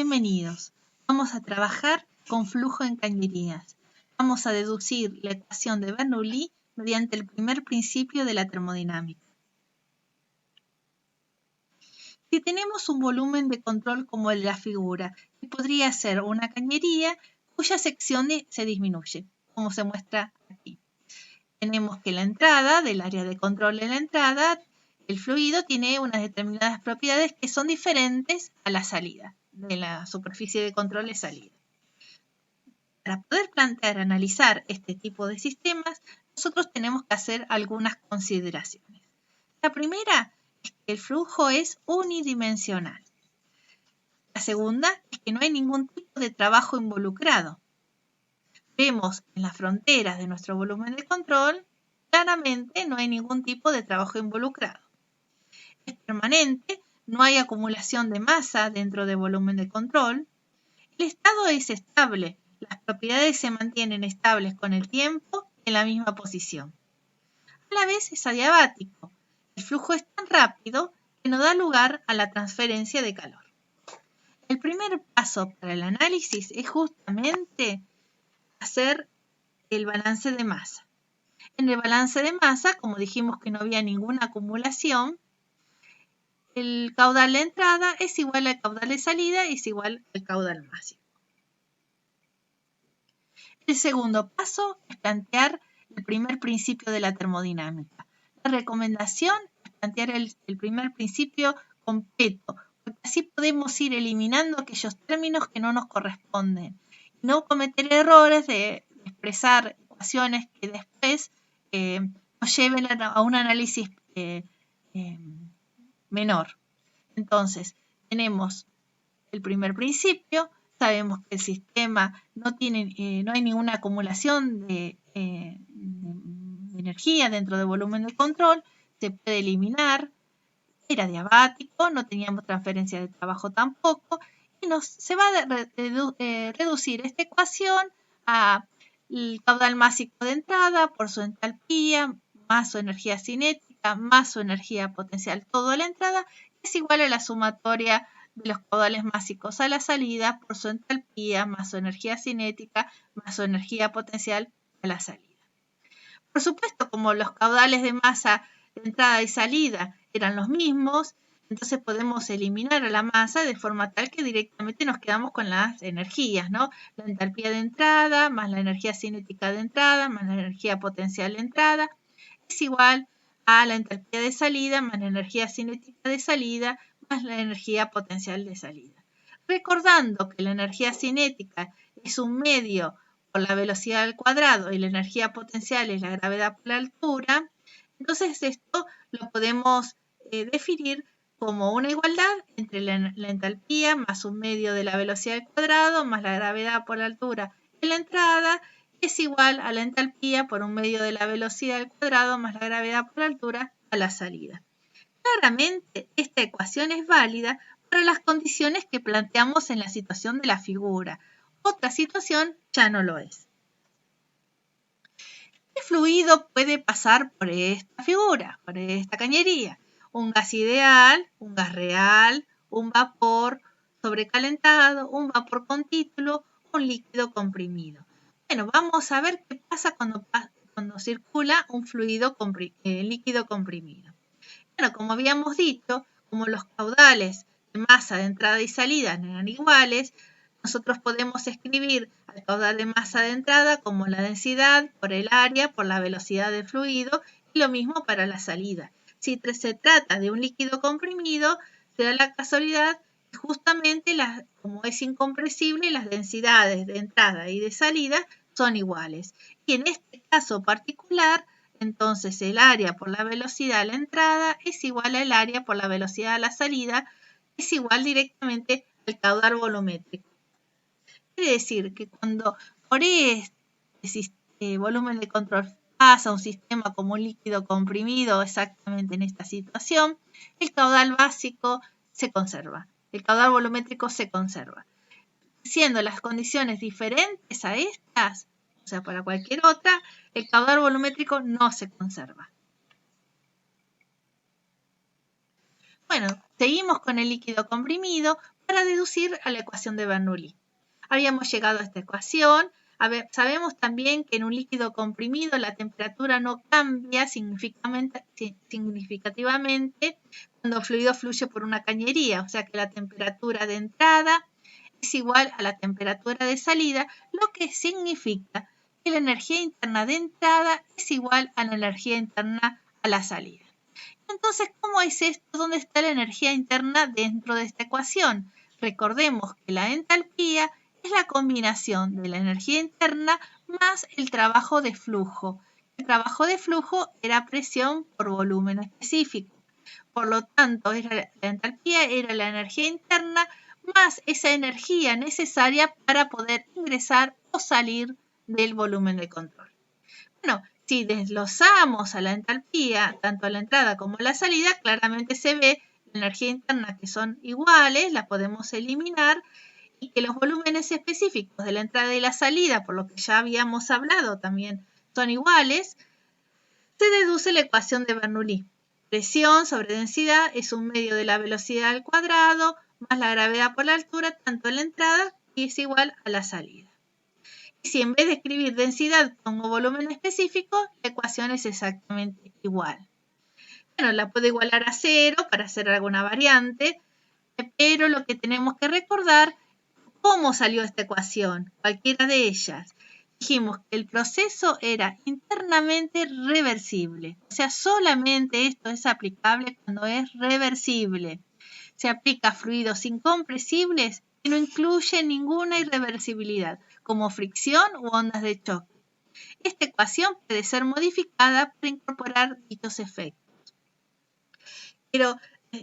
Bienvenidos. Vamos a trabajar con flujo en cañerías. Vamos a deducir la ecuación de Bernoulli mediante el primer principio de la termodinámica. Si tenemos un volumen de control como el de la figura, que podría ser una cañería cuya sección se disminuye, como se muestra aquí. Tenemos que la entrada, del área de control de la entrada, el fluido tiene unas determinadas propiedades que son diferentes a la salida, de la superficie de control de salida. Para poder analizar este tipo de sistemas, nosotros tenemos que hacer algunas consideraciones. La primera es que el flujo es unidimensional. La segunda es que no hay ningún tipo de trabajo involucrado. Vemos en las fronteras de nuestro volumen de control, claramente no hay ningún tipo de trabajo involucrado. Es permanente, no hay acumulación de masa dentro del volumen de control. El estado es estable, las propiedades se mantienen estables con el tiempo en la misma posición. A la vez es adiabático. El flujo es tan rápido que no da lugar a la transferencia de calor. El primer paso para el análisis es justamente hacer el balance de masa. En el balance de masa, como dijimos que no había ninguna acumulación, el caudal de entrada es igual al caudal de salida y es igual al caudal máximo. El segundo paso es plantear el primer principio de la termodinámica. La recomendación es plantear el primer principio completo, porque así podemos ir eliminando aquellos términos que no nos corresponden y no cometer errores de expresar ecuaciones que después nos lleven a un análisis menor. Entonces, tenemos el primer principio, sabemos que el sistema no hay ninguna acumulación de energía dentro del volumen de control, se puede eliminar, era diabático, no teníamos transferencia de trabajo tampoco, y se va a reducir esta ecuación a el caudal máximo de entrada por su entalpía, más su energía cinética, más su energía potencial, todo a la entrada, es igual a la sumatoria de los caudales máximos a la salida por su entalpía, más su energía cinética, más su energía potencial a la salida. Por supuesto, como los caudales de masa de entrada y salida eran los mismos, entonces podemos eliminar a la masa de forma tal que directamente nos quedamos con las energías, ¿no? La entalpía de entrada más la energía cinética de entrada más la energía potencial de entrada es igual a la entalpía de salida más la energía cinética de salida más la energía potencial de salida. Recordando que la energía cinética es un medio por la velocidad al cuadrado y la energía potencial es la gravedad por la altura, entonces esto lo podemos definir como una igualdad entre la entalpía más un medio de la velocidad al cuadrado más la gravedad por la altura en la entrada es igual a la entalpía por un medio de la velocidad al cuadrado más la gravedad por la altura a la salida. Claramente, esta ecuación es válida para las condiciones que planteamos en la situación de la figura. Otra situación ya no lo es. ¿Qué fluido puede pasar por esta figura, por esta cañería? Un gas ideal, un gas real, un vapor sobrecalentado, un vapor con título, un líquido comprimido. Bueno, vamos a ver qué pasa cuando circula un líquido comprimido. Bueno, como habíamos dicho, como los caudales de masa de entrada y salida no eran iguales, nosotros podemos escribir al caudal de masa de entrada como la densidad por el área por la velocidad del fluido y lo mismo para la salida. Si se trata de un líquido comprimido, se da la casualidad que justamente como es incompresible, las densidades de entrada y de salida son iguales. Y en este caso particular, entonces el área por la velocidad a la entrada es igual al área por la velocidad a la salida, es igual directamente al caudal volumétrico. Quiere decir que cuando por este volumen de control pasa un sistema como un líquido comprimido exactamente en esta situación, el caudal básico se conserva, el caudal volumétrico se conserva. Siendo las condiciones diferentes a estas, o sea, para cualquier otra, el caudal volumétrico no se conserva. Bueno, seguimos con el líquido comprimido. para deducir a la ecuación de Bernoulli. Habíamos llegado a esta ecuación. Sabemos también que en un líquido comprimido la temperatura no cambia significativamente cuando el fluido fluye por una cañería, o sea que la temperatura de entrada es igual a la temperatura de salida, lo que significa que la energía interna de entrada es igual a la energía interna a la salida. Entonces, ¿cómo es esto? ¿Dónde está la energía interna dentro de esta ecuación? Recordemos que la entalpía es la combinación de la energía interna más el trabajo de flujo. El trabajo de flujo era presión por volumen específico. Por lo tanto, la entalpía era la energía interna más esa energía necesaria para poder ingresar o salir del volumen de control. Bueno, si desglosamos a la entalpía, tanto a la entrada como a la salida, claramente se ve la energía interna que son iguales, la podemos eliminar, y que los volúmenes específicos de la entrada y la salida, por lo que ya habíamos hablado, también son iguales. Se deduce la ecuación de Bernoulli. Presión sobre densidad es un medio de la velocidad al cuadrado más la gravedad por la altura, tanto en la entrada y es igual a la salida. Y si en vez de escribir densidad pongo volumen específico, la ecuación es exactamente igual. Bueno, la puedo igualar a 0 para hacer alguna variante, pero lo que tenemos que recordar, ¿cómo salió esta ecuación? Cualquiera de ellas. Dijimos que el proceso era internamente reversible. O sea, solamente esto es aplicable cuando es reversible. Se aplica a fluidos incompresibles y no incluye ninguna irreversibilidad, como fricción u ondas de choque. Esta ecuación puede ser modificada para incorporar dichos efectos. Quiero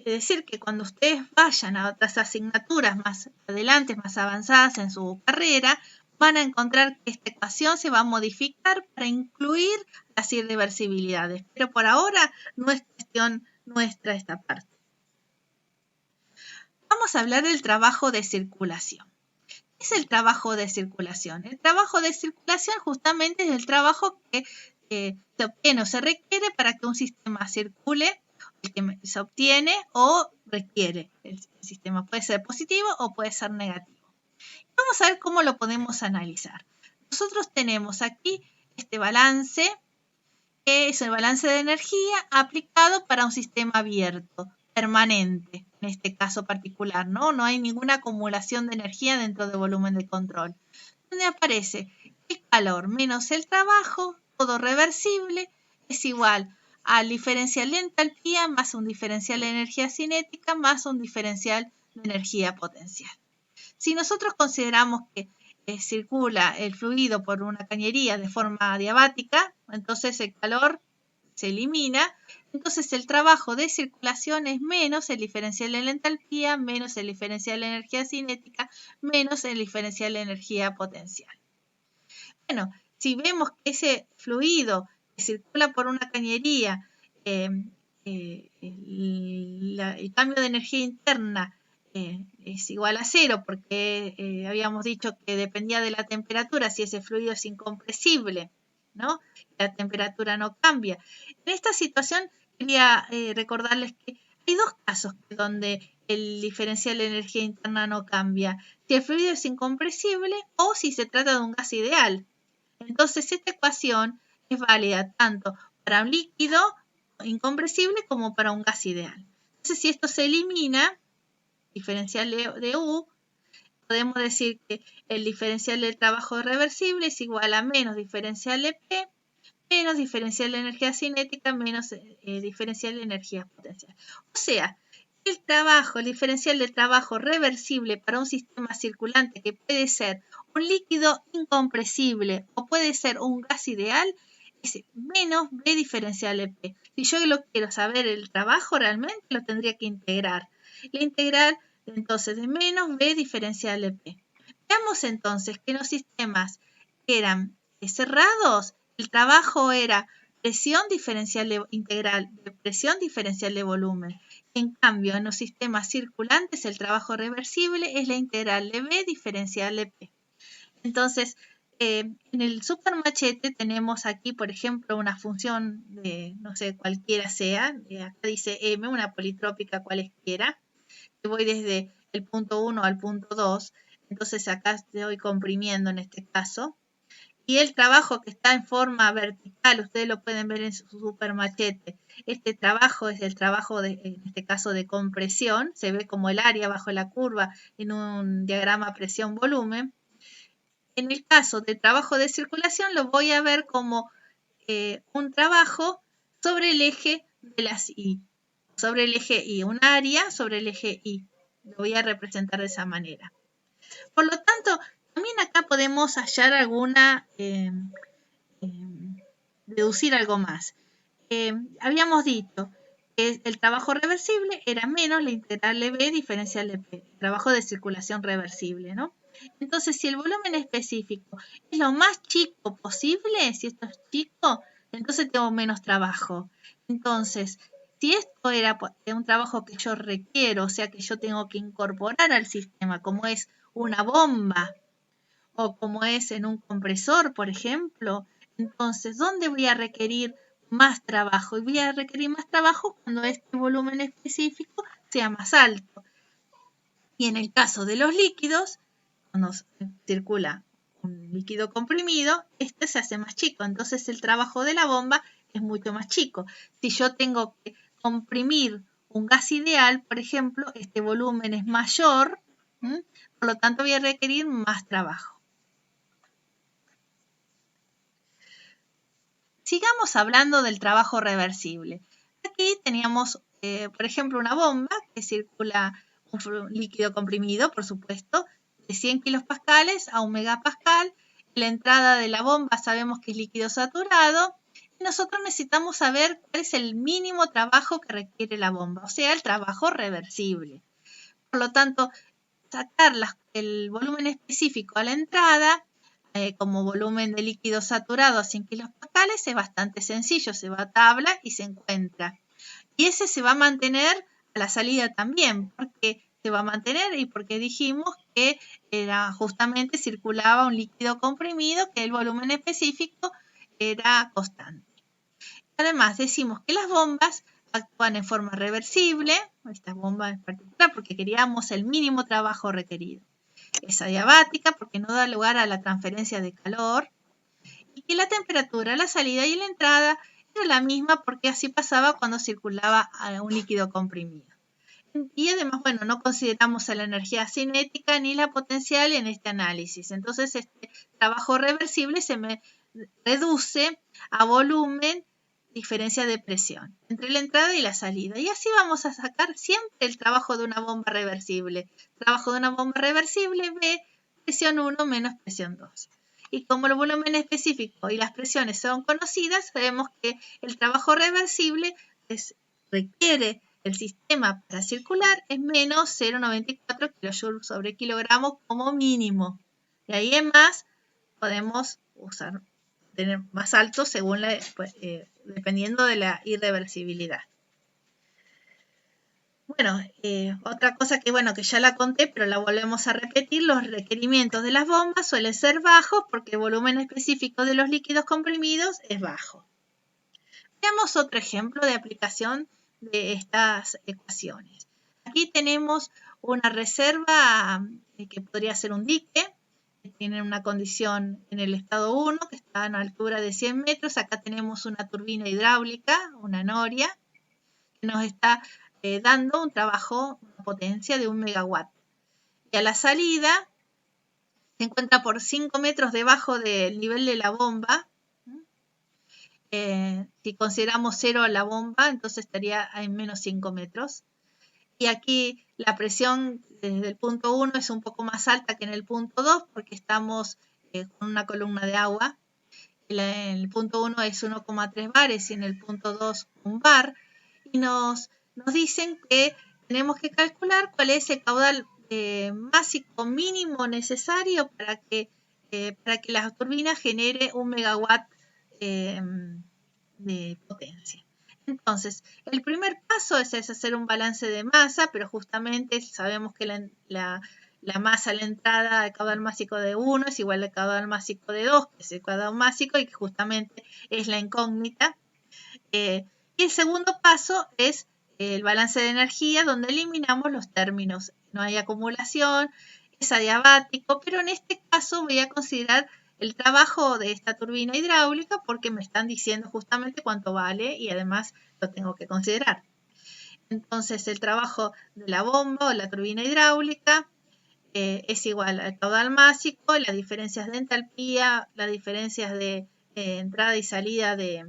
decir que cuando ustedes vayan a otras asignaturas más adelante, más avanzadas en su carrera, van a encontrar que esta ecuación se va a modificar para incluir las irreversibilidades. Pero por ahora no es cuestión nuestra esta parte. Vamos a hablar del trabajo de circulación. ¿Qué es el trabajo de circulación? El trabajo de circulación justamente es el trabajo que se obtiene o se requiere para que un sistema circule, el que se obtiene o requiere. El sistema puede ser positivo o puede ser negativo. Vamos a ver cómo lo podemos analizar. Nosotros tenemos aquí este balance, que es el balance de energía aplicado para un sistema abierto, permanente, en este caso particular, ¿no? No hay ninguna acumulación de energía dentro del volumen de control. Donde aparece el calor menos el trabajo, todo reversible, es igual al diferencial de entalpía más un diferencial de energía cinética más un diferencial de energía potencial. Si nosotros consideramos que circula el fluido por una cañería de forma adiabática, entonces el calor se elimina, entonces el trabajo de circulación es menos el diferencial de la entalpía, menos el diferencial de energía cinética, menos el diferencial de energía potencial. Bueno, si vemos que ese fluido que circula por una cañería, el cambio de energía interna es igual a 0 porque habíamos dicho que dependía de la temperatura, si ese fluido es incompresible, ¿no? La temperatura no cambia. En esta situación quería recordarles que hay dos casos donde el diferencial de energía interna no cambia. Si el fluido es incompresible o si se trata de un gas ideal. Entonces esta ecuación es válida tanto para un líquido incompresible como para un gas ideal. Entonces si esto se elimina, diferencial de U, podemos decir que el diferencial del trabajo reversible es igual a menos diferencial de P, menos diferencial de energía cinética, menos diferencial de energía potencial. O sea, el diferencial de trabajo reversible para un sistema circulante que puede ser un líquido incompresible o puede ser un gas ideal, es menos B diferencial de P. Si yo lo quiero saber el trabajo realmente, lo tendría que integrar. La integral entonces de menos B diferencial de P. Veamos entonces que en los sistemas que eran cerrados, el trabajo era presión diferencial de integral de presión diferencial de volumen. En cambio, en los sistemas circulantes, el trabajo reversible es la integral de B diferencial de P. Entonces, en el supermachete tenemos aquí, por ejemplo, una función de, no sé, cualquiera sea, acá dice M, una politrópica cualesquiera, que voy desde el punto 1 al punto 2. Entonces acá estoy comprimiendo en este caso. Y el trabajo que está en forma vertical, ustedes lo pueden ver en su super machete. Este trabajo es el trabajo, en este caso, de compresión. Se ve como el área bajo la curva en un diagrama presión-volumen. En el caso de trabajo de circulación, lo voy a ver como un trabajo sobre el eje de las Y. Sobre el eje Y, un área sobre el eje Y. Lo voy a representar de esa manera. Por lo tanto, también acá podemos hallar alguna, deducir algo más. Habíamos dicho que el trabajo reversible era menos la integral de B diferencial de P, el trabajo de circulación reversible, ¿no? Entonces, si el volumen específico es lo más chico posible, si esto es chico, entonces tengo menos trabajo. Entonces, si esto era un trabajo que yo requiero, o sea que yo tengo que incorporar al sistema, como es una bomba o como es en un compresor, por ejemplo, entonces, ¿dónde voy a requerir más trabajo? Y voy a requerir más trabajo cuando este volumen específico sea más alto. Y en el caso de los líquidos, cuando circula un líquido comprimido, este se hace más chico. Entonces el trabajo de la bomba es mucho más chico. Si yo tengo que comprimir un gas ideal, por ejemplo, este volumen es mayor, por lo tanto voy a requerir más trabajo. Sigamos hablando del trabajo reversible. Aquí teníamos, por ejemplo, una bomba que circula un líquido comprimido, por supuesto, de 100 kilopascales a 1 megapascal. La entrada de la bomba sabemos que es líquido saturado. Y nosotros necesitamos saber cuál es el mínimo trabajo que requiere la bomba, o sea, el trabajo reversible. Por lo tanto, sacar el volumen específico a la entrada como volumen de líquido saturado a 100 kilopascales es bastante sencillo, se va a tabla y se encuentra. Y ese se va a mantener a la salida también, porque se va a mantener y porque dijimos que era justamente circulaba un líquido comprimido que el volumen específico era constante. Además decimos que las bombas actúan en forma reversible, esta bomba en particular porque queríamos el mínimo trabajo requerido. Es adiabática porque no da lugar a la transferencia de calor y que la temperatura a la salida y la entrada era la misma porque así pasaba cuando circulaba un líquido comprimido. Y además, bueno, no consideramos a la energía cinética ni la potencial en este análisis. Entonces, este trabajo reversible se me reduce a volumen, diferencia de presión entre la entrada y la salida. Y así vamos a sacar siempre el trabajo de una bomba reversible. Trabajo de una bomba reversible, B, presión 1 menos presión 2. Y como el volumen específico y las presiones son conocidas, sabemos que el trabajo reversible requiere el sistema para circular es menos 0,94 kilojoules sobre kilogramo como mínimo. Y ahí en más podemos tener más alto según dependiendo de la irreversibilidad. Bueno, otra cosa que ya la conté, pero la volvemos a repetir, los requerimientos de las bombas suelen ser bajos porque el volumen específico de los líquidos comprimidos es bajo. Veamos otro ejemplo de aplicación de estas ecuaciones. Aquí tenemos una reserva que podría ser un dique, que tiene una condición en el estado 1, que está a una altura de 100 metros. Acá tenemos una turbina hidráulica, una noria, que nos está dando un trabajo, una potencia de 1 megawatt. Y a la salida se encuentra por 5 metros debajo del nivel de la bomba. Si consideramos 0 la bomba, entonces estaría en menos 5 metros. Y aquí la presión desde el punto 1 es un poco más alta que en el punto 2 porque estamos con una columna de agua. En el punto 1 es 1,3 bares y en el punto 2 un bar. Y nos dicen que tenemos que calcular cuál es el caudal máximo mínimo necesario para que la turbina genere 1 megawatt de potencia. Entonces, el primer paso es hacer un balance de masa, pero justamente sabemos que la masa a la entrada, el caudal másico de 1 es igual al caudal másico de 2, que es el caudal másico y que justamente es la incógnita. Y el segundo paso es el balance de energía, donde eliminamos los términos no hay acumulación, es adiabático, pero en este caso voy a considerar el trabajo de esta turbina hidráulica porque me están diciendo justamente cuánto vale y además lo tengo que considerar. Entonces el trabajo de la bomba o la turbina hidráulica es igual al caudal másico, las diferencias de entalpía, las diferencias de entrada y salida de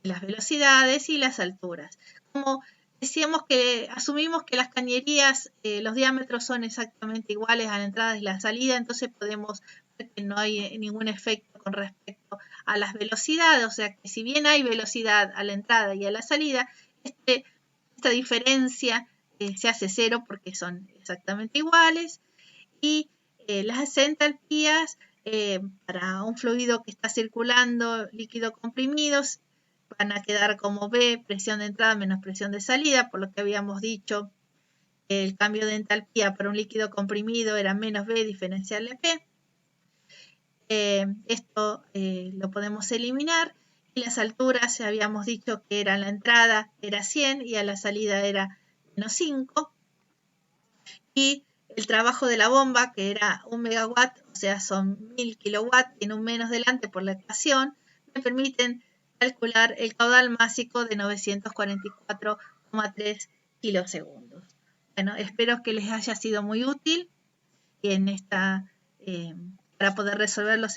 las velocidades y las alturas. Como decíamos que asumimos que las cañerías, los diámetros son exactamente iguales a la entrada y la salida, entonces podemos ver que no hay ningún efecto con respecto a las velocidades, o sea que si bien hay velocidad a la entrada y a la salida, esta diferencia se hace cero porque son exactamente iguales y las entalpías para un fluido que está circulando, líquido comprimido, van a quedar como B, presión de entrada menos presión de salida, por lo que habíamos dicho el cambio de entalpía para un líquido comprimido era menos B diferencial de P. Esto lo podemos eliminar y las alturas habíamos dicho que era la entrada era 100 y a la salida era menos 5 y el trabajo de la bomba que era 1 megawatt, o sea son 1000 kilowatts, tiene un menos delante por la ecuación, me permiten calcular el caudal másico de 944,3 kilosegundos. Bueno, espero que les haya sido muy útil en esta para poder resolver los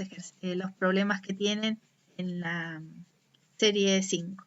problemas que tienen en la serie 5.